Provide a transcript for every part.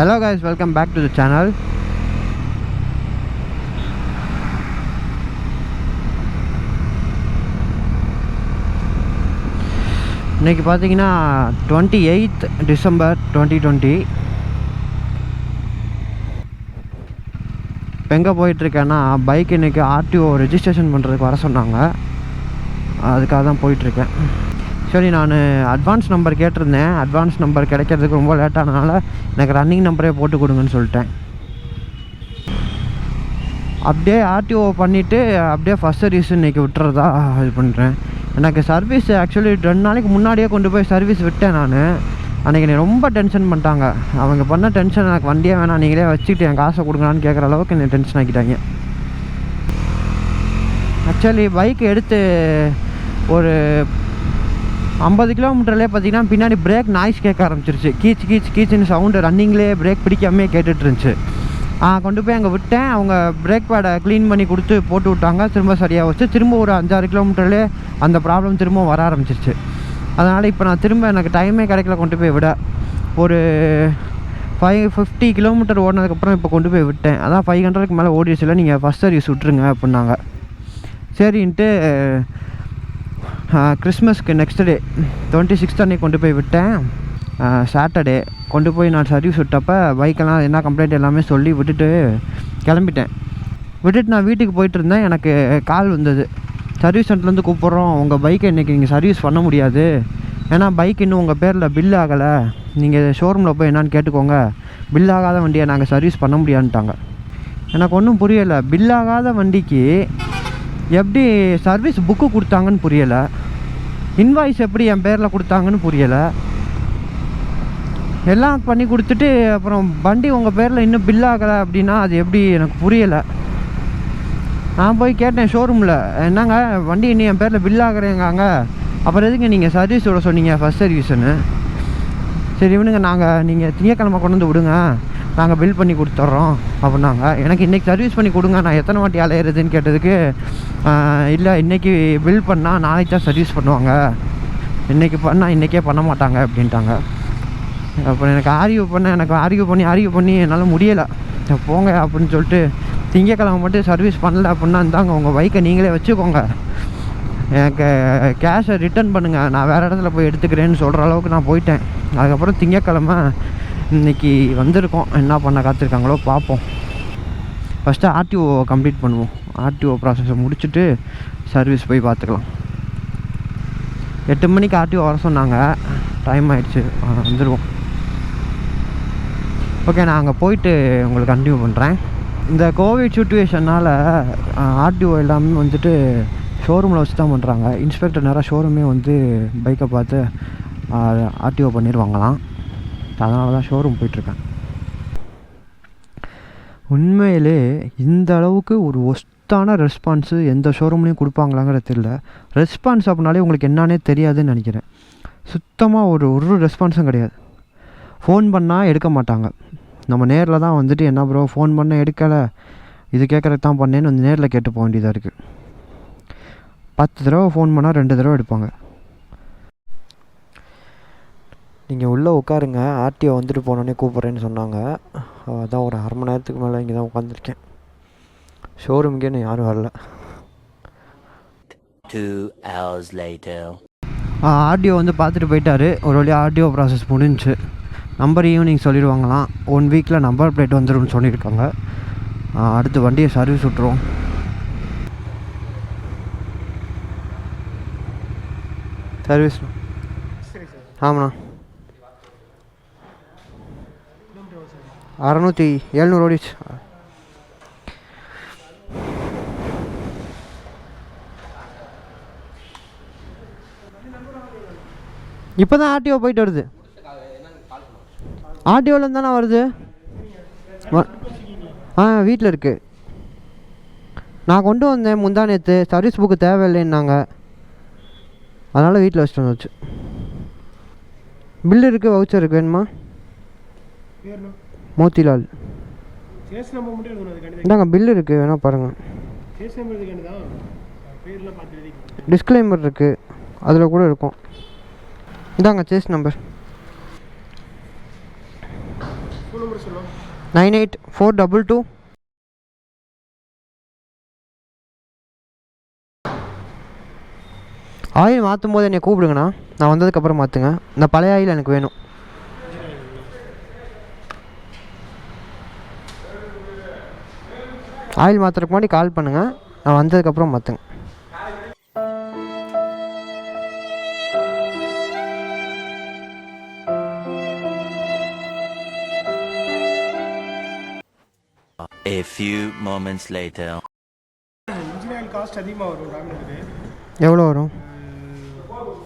Hello guys, welcome back to the channel. இன்னைக்கு பார்த்தீங்கன்னா 28th December 2020. இப்போ எங்கே போயிட்டுருக்கேன்னா பைக் இன்றைக்கி ஆர்டிஓ ரெஜிஸ்ட்ரேஷன் பண்ணுறதுக்கு வர சொன்னாங்க, அதுக்காக தான் போயிட்டுருக்கேன். சரி, நான் அட்வான்ஸ் நம்பர் கேட்டிருந்தேன். அட்வான்ஸ் நம்பர் கிடைக்கிறதுக்கு ரொம்ப லேட்டானதுனால எனக்கு ரன்னிங் நம்பரே போட்டு கொடுங்கன்னு சொல்லிட்டேன். அப்படியே ஆர்டிஓ பண்ணிவிட்டு அப்படியே ஃபஸ்ட் சர்வீஸ் இன்றைக்கி விட்டுறதா இது பண்ணுறேன். எனக்கு சர்வீஸ் ஆக்சுவலி 2 நாளைக்கு முன்னாடியே கொண்டு போய் சர்வீஸ் விட்டேன். நான் அன்றைக்கி என்னை ரொம்ப டென்ஷன் பண்ணிட்டாங்க. அவங்க பண்ண டென்ஷன் எனக்கு வண்டியே வேணாம், நீங்களே வச்சுக்கிட்டு என் காசை கொடுங்களான்னு கேட்குற அளவுக்கு என்னை டென்ஷன் ஆக்கிட்டாங்க. ஆக்சுவலி பைக் எடுத்து ஒரு 50 கிலோமீட்டர்லேயே பார்த்தீங்கன்னா பின்னாடி பிரேக் நாய்ஸ் கேட்க ஆரம்பிச்சிருச்சு. கீச்சுன்னு சவுண்டு ரன்னிங்லேயே பிரேக் பிடிக்காமே கேட்டுட்டு இருந்துச்சு. கொண்டு போய் அங்கே விட்டேன். அவங்க பிரேக் பேடை க்ளீன் பண்ணி கொடுத்து போட்டு விட்டாங்க. திரும்ப சரியாக வச்சு திரும்ப ஒரு 5-6 கிலோமீட்டர்லேயே அந்த ப்ராப்ளம் திரும்ப வர ஆரம்பிச்சிருச்சு. அதனால் இப்போ நான் திரும்ப எனக்கு டைமே கிடைக்கல கொண்டு போய் விட. ஒரு 550 கிலோமீட்டர் ஓடினதுக்கப்புறம் இப்போ கொண்டு போய் விட்டேன். அதான் 500க்கு மேலே ஓடிடுச்சுல, நீங்கள் ஃபஸ்ட் சர்வீஸ் விட்ருங்க அப்படின்னாங்க. சரின்ட்டு கிறிஸ்மஸ்க்கு நெக்ஸ்ட் டே 26th அன்னைக்கு கொண்டு போய் விட்டேன். சாட்டர்டே கொண்டு போய் நான் சர்வீஸ் விட்டப்போ பைக்கெல்லாம் என்ன கம்ப்ளைண்ட் எல்லாமே சொல்லி விட்டுட்டு கிளம்பிட்டேன். விட்டுட்டு நான் வீட்டுக்கு போயிட்டு இருந்தேன். எனக்கு கால் வந்தது, சர்வீஸ் சென்டர்லேருந்து கூப்பிட்றோம், உங்கள் பைக்கை இன்றைக்கி நீங்கள் சர்வீஸ் பண்ண முடியாது, ஏன்னா பைக் இன்னும் உங்கள் பேரில் பில் ஆகலை, நீங்கள் ஷோரூமில் போய் என்னான்னு கேட்டுக்கோங்க, பில் ஆகாத வண்டியை நாங்கள் சர்வீஸ் பண்ண முடியாதுன்ட்டாங்க. எனக்கு ஒன்றும் புரியலை. பில் ஆகாத வண்டிக்கு எப்படி சர்வீஸ் புக்கு கொடுத்தாங்கன்னு புரியலை, இன்வாய்ஸ் எப்படி என் பேரில் கொடுத்தாங்கன்னு புரியலை. எல்லாம் பண்ணி கொடுத்துட்டு அப்புறம் வண்டி உங்கள் பேரில் இன்னும் பில் ஆகலை அப்படின்னா அது எப்படி எனக்கு புரியலை. நான் போய் கேட்டேன் ஷோரூமில், என்னங்க வண்டி இன்னும் என் பேரில் பில் ஆகிறேங்காங்க, அப்புறம் எதுக்கு நீங்கள் சர்வீஸ் விட சொன்னீங்க ஃபஸ்ட் சர்வீஸுன்னு. சரி இவனுங்க நீங்கள் திங்கக்கிழமை கொண்டு வந்து விடுங்க, நாங்கள் பில் பண்ணி கொடுத்துட்றோம் அப்படின்னாங்க. எனக்கு இன்றைக்கி சர்வீஸ் பண்ணி கொடுங்க, நான் எத்தனை வாட்டி அலையிறதுன்னு கேட்டதுக்கு, இல்லை இன்றைக்கி பில் பண்ணால் நாளைக்கு தான் சர்வீஸ் பண்ணுவாங்க, இன்றைக்கி பண்ணால் இன்றைக்கே பண்ண மாட்டாங்க அப்படின்ட்டாங்க. அப்புறம் எனக்கு ஆர்கியூ பண்ணி என்னால் முடியலை. போங்க அப்படின்னு சொல்லிட்டு திங்கக்கிழமை மட்டும் சர்வீஸ் பண்ணல அப்படின்னா இருந்தாங்க, உங்கள் பைக்கை நீங்களே வச்சுக்கோங்க, எனக்கு கேஷை ரிட்டர்ன் பண்ணுங்கள், நான் வேறு இடத்துல போய் எடுத்துக்கிறேன்னு சொல்கிற அளவுக்கு நான் போயிட்டேன். அதுக்கப்புறம் திங்கக்கிழமை இன்றைக்கி வந்திருக்கோம், என்ன பண்ண காத்திருக்காங்களோ பார்ப்போம். ஃபஸ்ட்டு ஆர்டிஓ கம்ப்ளீட் பண்ணுவோம். ஆர்டிஓ ப்ராசஸை முடிச்சுட்டு சர்வீஸ் போய் பார்த்துக்கலாம். 8 மணிக்கு ஆர்டிஓ வர சொன்னாங்க, டைம் ஆகிடுச்சு, வந்துடுவோம். ஓகே, நான் அங்கே போயிட்டு உங்களுக்கு கண்டினியூ பண்ணுறேன். இந்த கோவிட் சுச்சுவேஷனால் ஆர்டிஓ எல்லாமே வந்துட்டு ஷோரூமில் வச்சு தான் பண்ணுறாங்க. இன்ஸ்பெக்டர் நேராக ஷோரூமே வந்து பைக்கை பார்த்து ஆர்டிஓ பண்ணிடுவாங்களாம். அதனால தான் ஷோரூம் போயிட்டுருக்கேன். உண்மையிலே இந்த அளவுக்கு ஒரு ஒஸ்ட்டான ரெஸ்பான்ஸு எந்த ஷோரூம்லேயும் கொடுப்பாங்களாங்கிறது தெரியல. ரெஸ்பான்ஸ் அப்படின்னாலே உங்களுக்கு என்னன்னே தெரியாதுன்னு நினைக்கிறேன். சுத்தமாக ஒரு ரெஸ்பான்ஸும் கிடையாது. ஃபோன் பண்ணால் எடுக்க மாட்டாங்க. நம்ம நேரில் தான் வந்துட்டு, என்ன ப்ரோ ஃபோன் பண்ண எடுக்கலை, இது கேட்குறதுக்கு தான் பண்ணேன்னு வந்து நேரில் கேட்டு போக வேண்டியதாக இருக்குது. 10 தடவை ஃபோன் பண்ணால் 2 தடவை எடுப்பாங்க. நீங்கள் உள்ளே உட்காருங்க, ஆர்டிஓ வந்துட்டு போனோடனே கூப்பிட்றேன்னு சொன்னாங்க. அதான் ஒரு 1/2 மணி நேரத்துக்கு மேலே இங்கே தான் உட்காந்துருக்கேன். ஷோரூமுக்கே இன்னும் யாரும் வரல. 2 hours later. ஆர்டிஓ வந்து பார்த்துட்டு போயிட்டார். ஒரு வழியாக ஆர்டிஓ ப்ராசஸ் முடிஞ்சிச்சு. நம்பர் ஈவினிங் சொல்லிடுவாங்களாம். 1 வீக்கில் நம்பர் பிளேட் வந்துடும்னு சொல்லியிருக்காங்க. அடுத்து வண்டியை சர்வீஸ் விட்டுருவோம். சர்வீஸ் ஆமாண்ணா, 700 ஓடிச்சு. இப்போ தான் ஆர்டிஓ போயிட்டு வருது. ஆர்டிஓலேருந்து தானே வருது. வீட்டில் இருக்குது. நான் கொண்டு வந்தேன் முந்தா நேற்று, சர்வீஸ் புக்கு தேவையில்லைன்னாங்க, அதனால் வீட்டில் வச்சுட்டு வந்துச்சு. பில்லு இருக்குது, வவுச்சர் இருக்குது. வேணுமா? மோத்திலால். இந்தாங்க பில்லு இருக்குது, வேணா பாருங்கள். டிஸ்க்ளைமர் இருக்குது, அதில் கூட இருக்கும். இந்தாங்க சேஸ் நம்பர். ஃபோன் நம்பர் சொல்லுங்கள். 98 422. ஆயில் மாற்றும் போது என்னை கூப்பிடுங்கண்ணா, நான் வந்ததுக்கப்புறம் மாற்றுங்க. இந்த பழைய ஆயில் எனக்கு வேணும். ஆயில் மாற்றுறதுக்கு முன்னாடி கால் பண்ணுங்கள், நான் வந்ததுக்கப்புறம் மாற்றுங்க. A few moments later. Engine oil cost அதிகமாக வரும் டாமினருக்கு. எவ்வளோ வரும்?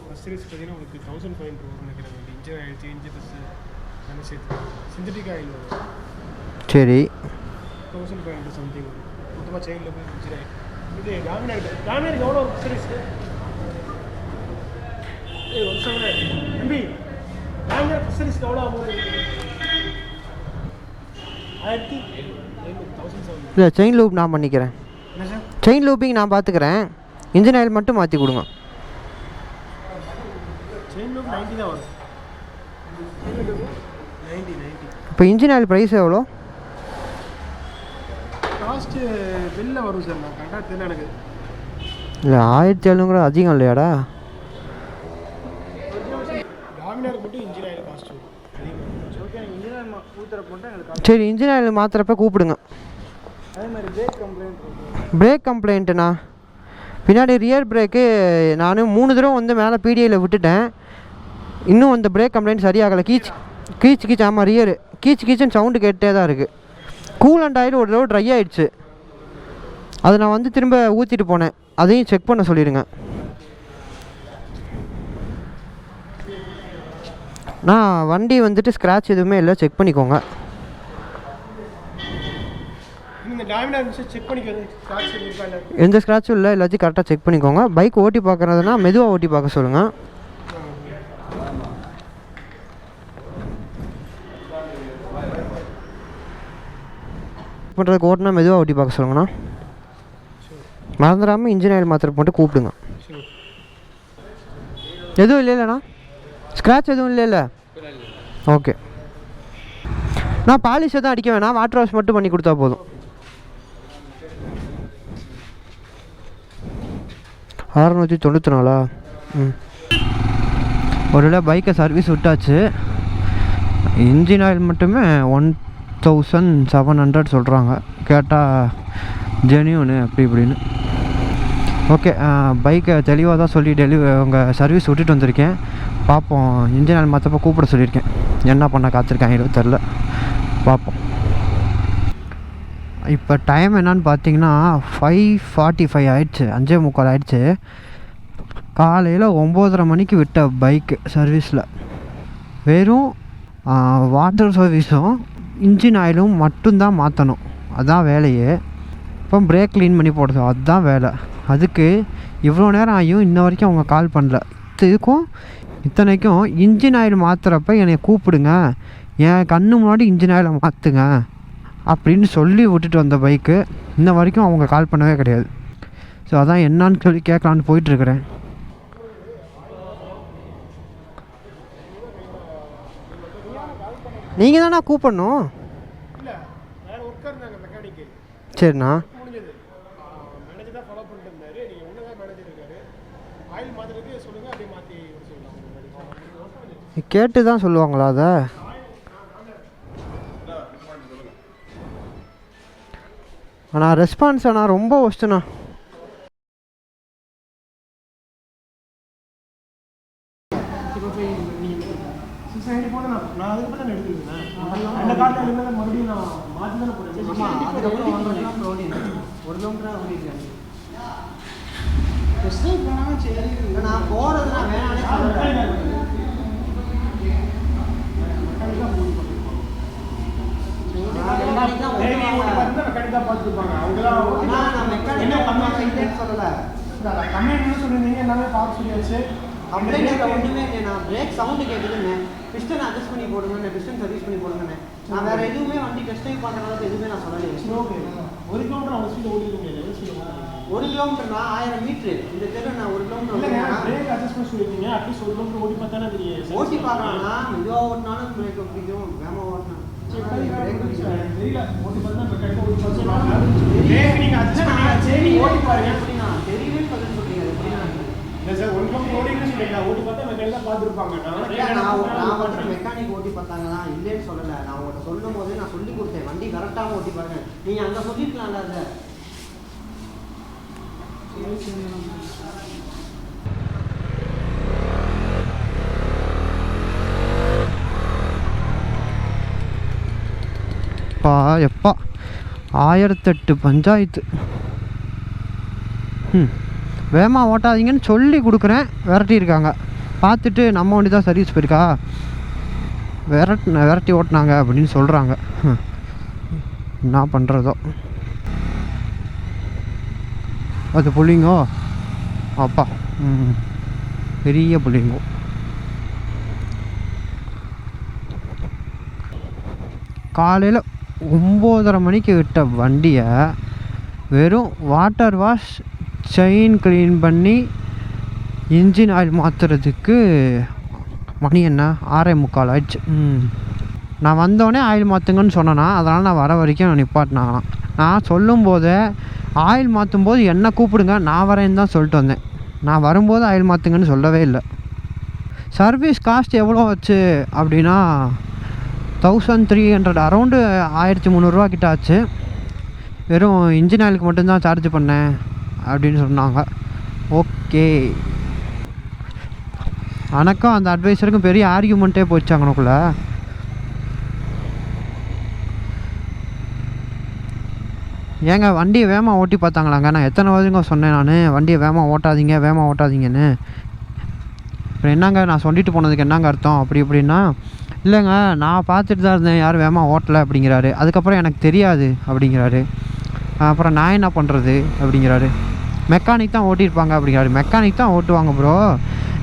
ஃபஸ்ட் சீரிஸ் பார்த்தீங்கன்னா உங்களுக்கு 1500 வரும் நினைக்கிறேன். இன்ஜின் ஆயில் சேஞ்சு ப்ளஸ் என்ன சேர்த்து சிந்தட்டிக் ஆயில் வரும். சரி, 1500 சம்திங் வரும் மொத்தமாக செயினில் போய் இன்ஜின் ஆயில். இது டாமினருக்கு எவ்வளோ வரும் சீரிஸ்? ஒரு செவன் தம்பி, டாமினர் ஃபஸ்ட் சீரிஸ்க்கு எவ்வளோ அமௌண்ட் இருக்குது? 1700. இல்லை, செயின் லூப் நான் பண்ணிக்கிறேன். என்ன சார்? செயின் லூப்பிங் நான் பார்த்துக்கிறேன். இன்ஜின் ஆயில் மட்டும் மாற்றி கொடுங்க. செயின் லூப் 90 தான் வரும். 90. இப்போ இன்ஜின் ஆயில் ப்ரைஸ் எவ்வளோ? காஸ்ட்டு வெளில வரும் சார், நான் கரெக்டாக தெரியல எனக்கு. இல்லை, 1700 அதிகம் இல்லையாடா? டாமினருக்கு மட்டும் இன்ஜின் ஆயில் காஸ்ட் வரும் அதிகமாக. ஓகே, இன்ஜின் ஆயில் ஊற்றுறப்ப மட்டும் எனக்கு சரி, இன்ஜின் ஆயில் மாற்றுறப்ப கூப்பிடுங்க. அதே மாதிரி பிரேக் கம்ப்ளைண்ட் இருக்கும். பிரேக் கம்ப்ளைண்ட்டுண்ணா, பின்னாடி ரியர் பிரேக்கு நான் 3 தடவை வந்து மேலே பிடிஐயில் விட்டுட்டேன். இன்னும் அந்த பிரேக் கம்ப்ளைண்ட் சரியாகலை. கீச் ஆமாம், ரியரு கீச்சுன்னு சவுண்டு கேட்டே தான் இருக்குது. கூலண்ட் ஆயில் ஒரு தடவை ட்ரை ஆகிடுச்சு, அதை நான் வந்து திரும்ப ஊற்றிட்டு போனேன். அதையும் செக் பண்ண சொல்லிடுங்க. நான் வண்டி வந்துட்டு ஸ்க்ராட்ச் எதுவுமே இல்லை, செக் பண்ணிக்கோங்க. எந்த ஸ்க்ராட்சும் இல்லை, எல்லாத்தையும் கரெக்டாக செக் பண்ணிக்கோங்க. பைக் ஓட்டி பார்க்குறதுனா மெதுவாக ஓட்டி பார்க்க சொல்லுங்கள். பண்ணுறதுக்கு ஓட்டினா மெதுவாக ஓட்டி பார்க்க சொல்லுங்கண்ணா. மறந்துடாமல் இன்ஜின் ஆயில் மாத்திரை போட்டு கூப்பிடுங்க. எதுவும் இல்லைல்லண்ணா, ஸ்க்ராட்ச் எதுவும் இல்லைல்ல? ஓகே, நான் பாலிஷ் எதுவும் அடிக்க வேணாம், வாட்டர் வாஷ் மட்டும் பண்ணி கொடுத்தா போதும். 694. ஒரு பைக்கை சர்வீஸ் விட்டாச்சு. இன்ஜின் ஆயில் மட்டுமே 1700 சொல்கிறாங்க. கேட்டால் ஜெனியூனு அப்படி இப்படின்னு. ஓகே, பைக்கை தெளிவாக தான் சொல்லி உங்கள் சர்வீஸ் விட்டுட்டு வந்திருக்கேன். பார்ப்போம், இன்ஜின் ஆயில் மாற்றப்போ கூப்பிட சொல்லியிருக்கேன். என்ன பண்ண காத்திருக்காங்க தெரில, பார்ப்போம். இப்போ டைம் என்னான்னு பார்த்தீங்கன்னா 5:45 ஆயிடுச்சு, 5:45 ஆயிடுச்சு. காலையில் 9:30 மணிக்கு விட்ட பைக்கு சர்வீஸில். வெறும் வாட்டர் சர்வீஸும் இன்ஜின் ஆயிலும் மட்டும்தான் மாற்றணும், அதுதான் வேலையே. இப்போ பிரேக் க்ளீன் பண்ணி போடுறது அதுதான் வேலை. அதுக்கு இவ்வளோ நேரம் ஆகியும் இன்ன வரைக்கும் அவங்க கால் பண்ணல. இத்தனைக்கும் இன்ஜின் ஆயில் மாற்றுறப்ப என்னை கூப்பிடுங்க, என் கண்ணு முன்னாடி இன்ஜின் ஆயிலை மாற்றுங்க அப்படின்னு சொல்லி விட்டுட்டு வந்த பைக்கு இன்ன வரைக்கும் அவங்க கால் பண்ணவே கிடையாது. ஸோ அதான் என்னான்னு சொல்லி கேட்கலான்னு போயிட்டுருக்கிறேன். நீங்கள் தானே கூப்பிடணும். சரிண்ணா, கேட்டு தான் சொல்லுவாங்களா அதை? ஆனால் ரெஸ்பான்ஸ் ஆனால் ரொம்ப ஒஸ்ட்டுண்ணா. நான் போகிறதுனா ஒன்றுமே இல்லை. நான் பிரேக் சவுண்டு கேட்குதுன்னு பிஸ்டன் அட்ஜஸ்ட் பண்ணி போடுங்கன்னு, பிஸ்டன் சர்வீஸ் பண்ணி போடுங்கன்னு. நான் வேறு எதுவுமே வண்டி டெஸ்ட் ட்ரைவ் பண்ணுற அளவுக்கு எதுவுமே நான் சொல்லலை. 1 கிலோமீட்டர் அவங்க ஸ்பீட் ஓடிக்க முடியாது. 1 கிலோமீட்டர்னா 1000 மீட்ரு. இந்த தெரு நான் 1 கிலோமீட்டர் பிரேக் அட்ஜஸ்ட் பண்ணி சொல்லியிருக்கீங்க. அட்லீஸ்ட் 1 கிலோமீட்டர் ஓடி பார்த்தானே தெரியும். ஓட்டி பார்க்கலாம்னா மெதுவாக ஓட்டினாலும் பிரேக் பிடிக்கும், வேகமாக ஓட்டினா தெரியல ஓட்டி பார்த்தா மெக்கானிக் ஓட்டி பார்த்து சொன்னாங்க பிரேக் நீங்கள் அட்ஜஸ்ட் பண்ணி சரி ஓட்டி பாருங்க தெரியவே பதில் சொல்றீங்க இல்லை சார் ஒன் பக்கம் ஓடிங்கன்னு சொல்லிங்களா ஓட்டி பார்த்தா மெக்கானிக் தான் பார்த்துருப்பாங்க நான் வந்து மெக்கானிக் ஓட்டி பார்த்தாங்க தான் இல்லைன்னு சொல்லலை. நான் உங்கள்கிட்ட சொல்லும் போது நான் சொல்லி கொடுத்தேன் வண்டி கரெக்டாக ஓட்டி பாருங்க. நீங்கள் அங்கே சொல்லிருக்கலாம்ல அதை. எப்பா 1008 பஞ்சாயத்து. வேகமாக ஓட்டாதீங்கன்னு சொல்லி கொடுக்குறேன், விரட்டியிருக்காங்க. பார்த்துட்டு நம்ம வண்டி தான் சர்வீஸ் போயிருக்கா, விரட்டி ஓட்டினாங்க அப்படின்னு சொல்கிறாங்க. என்ன பண்ணுறதோ. அது புள்ளிங்கோ அப்பா, பெரிய புள்ளிங்கோ. காலையில் 9:30 மணிக்கு விட்ட வண்டியை வெறும் வாட்டர் வாஷ், செயின் க்ளீன் பண்ணி இன்ஜின் ஆயில் மாற்றுறதுக்கு மணி என்ன 6:45 ஆயிடுச்சு. நான் வந்தோடனே ஆயில் மாற்றுங்கன்னு சொன்னேன்னா, அதனால் நான் வர வரைக்கும் நிப்பாட்டினாங்களாம். நான் சொல்லும்போதே ஆயில் மாற்றும் போது என்ன கூப்பிடுங்க, நான் வரேன்னு தான் சொல்லிட்டு வந்தேன். நான் வரும்போது ஆயில் மாற்றுங்கன்னு சொல்லவே இல்லை. சர்வீஸ் காஸ்ட் எவ்வளோ ஆச்சு அப்படின்னா 1300, அரௌண்டு 1300 கிட்ட ஆச்சு. வெறும் இன்ஜின் ஆயிலுக்கு மட்டும்தான் சார்ஜ் பண்ணேன் அப்படின்னு சொன்னாங்க. ஓகே, எனக்கும் அந்த அட்வைஸருக்கும் பெரிய ஆர்கியூமெண்ட்டே போச்சு அங்கனக்குள்ள. ஏங்க வண்டியை வேகமாக ஓட்டி பார்த்தாங்களாங்க? நான் எத்தனை வருதுங்க சொன்னேன், நான் வண்டியை வேகமாக ஓட்டாதீங்கன்னு. அப்புறம் என்னங்க நான் சொல்லிட்டு போனதுக்கு என்னங்க அர்த்தம் அப்படி இப்படின்னா, இல்லைங்க நான் பார்த்துட்டு தான் இருந்தேன், யாரும் வேகமாக ஓட்டலை அப்படிங்கிறாரு. அதுக்கப்புறம் எனக்கு தெரியாது அப்படிங்கிறாரு. அப்புறம் நான் என்ன பண்ணுறது அப்படிங்கிறாரு. மெக்கானிக் தான் ஓட்டியிருப்பாங்க அப்படிங்கிறாரு. மெக்கானிக் தான் ஓட்டுவாங்க ப்ரோ,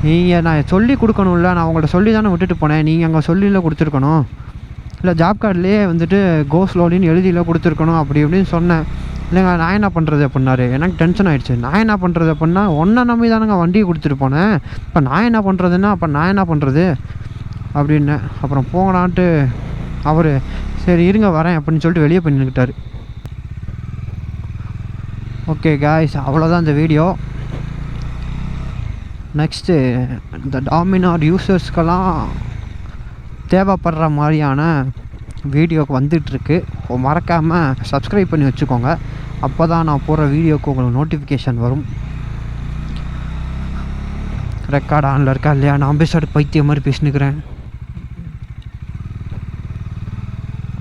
நீங்கள் நான் சொல்லி கொடுக்கணும்ல, நான் உங்கள்கிட்ட சொல்லி தானே விட்டுட்டு போனேன், நீங்கள் அங்கே சொல்லியில் கொடுத்துருக்கணும், இல்லை ஜாப் கார்ட்லேயே வந்துட்டு கோ ஸ்லோலின்னு எழுதியில் கொடுத்துருக்கணும் அப்படி இப்படின்னு சொன்னேன். இல்லைங்க நான் என்ன பண்ணுறது அப்படின்னாரு. எனக்கு டென்ஷன் ஆகிடுச்சு. நான் என்ன பண்ணுறது அப்படின்னா, ஒன்றை நம்பி தானேங்க வண்டியை கொடுத்துட்டு போனேன், இப்போ நான் என்ன பண்ணுறதுன்னா அப்போ நான் என்ன பண்ணுறது அப்படின்னு. அப்புறம் போங்கடான்ட்டு அவர் சரி இருங்க வரேன் அப்படின்னு சொல்லிட்டு வெளியே பண்ணிக்கிட்டார். ஓகே காய்ஸ், அவ்வளோதான் இந்த வீடியோ. நெக்ஸ்ட்டு இந்த டாமினார் யூசர்ஸ்க்கெல்லாம் தேவைப்படுற மாதிரியான வீடியோக்கு வந்துட்டுருக்கு. மறக்காமல் சப்ஸ்கிரைப் பண்ணி வச்சுக்கோங்க, அப்போ தான் நான் போடுற வீடியோக்கு உங்களுக்கு நோட்டிஃபிகேஷன் வரும். ரெக்கார்ட் ஆனில் இருக்கா இல்லையா? நான் பேசாடு பைத்தியம் மாதிரி பேசினுக்கிறேன்.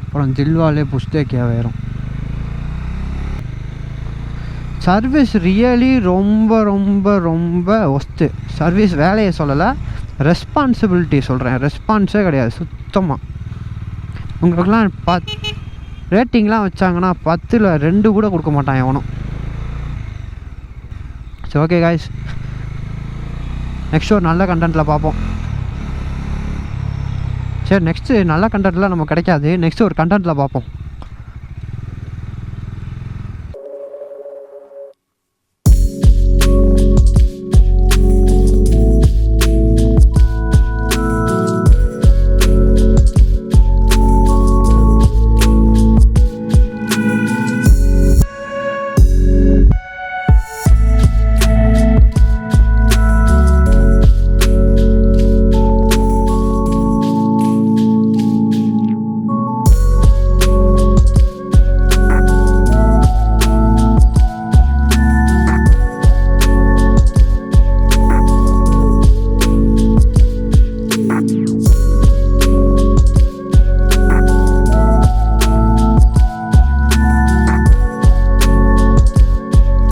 அப்புறம் தில்வாலே புஸ்தேக்கியா வேறும். சர்வீஸ் ரியலி ரொம்ப ரொம்ப ரொம்ப ஒஸ்ட்டு. சர்வீஸ் வேலையை சொல்லலை, ரெஸ்பான்சிபிலிட்டி சொல்கிறேன். ரெஸ்பான்ஸே கிடையாது சுத்தமாக. உங்களுக்கெல்லாம் ரேட்டிங்லாம் வச்சாங்கன்னா 10ல் 2 கூட கொடுக்க மாட்டான் எவனும். சரி ஓகே காய்ஸ், நெக்ஸ்ட் ஒரு நல்ல கண்டென்ட்டில் பார்ப்போம். சரி நெக்ஸ்ட்டு நல்ல கண்டென்ட்லாம் நமக்கு கிடைக்காது, நெக்ஸ்ட்டு ஒரு கண்டென்ட்டில் பார்ப்போம்.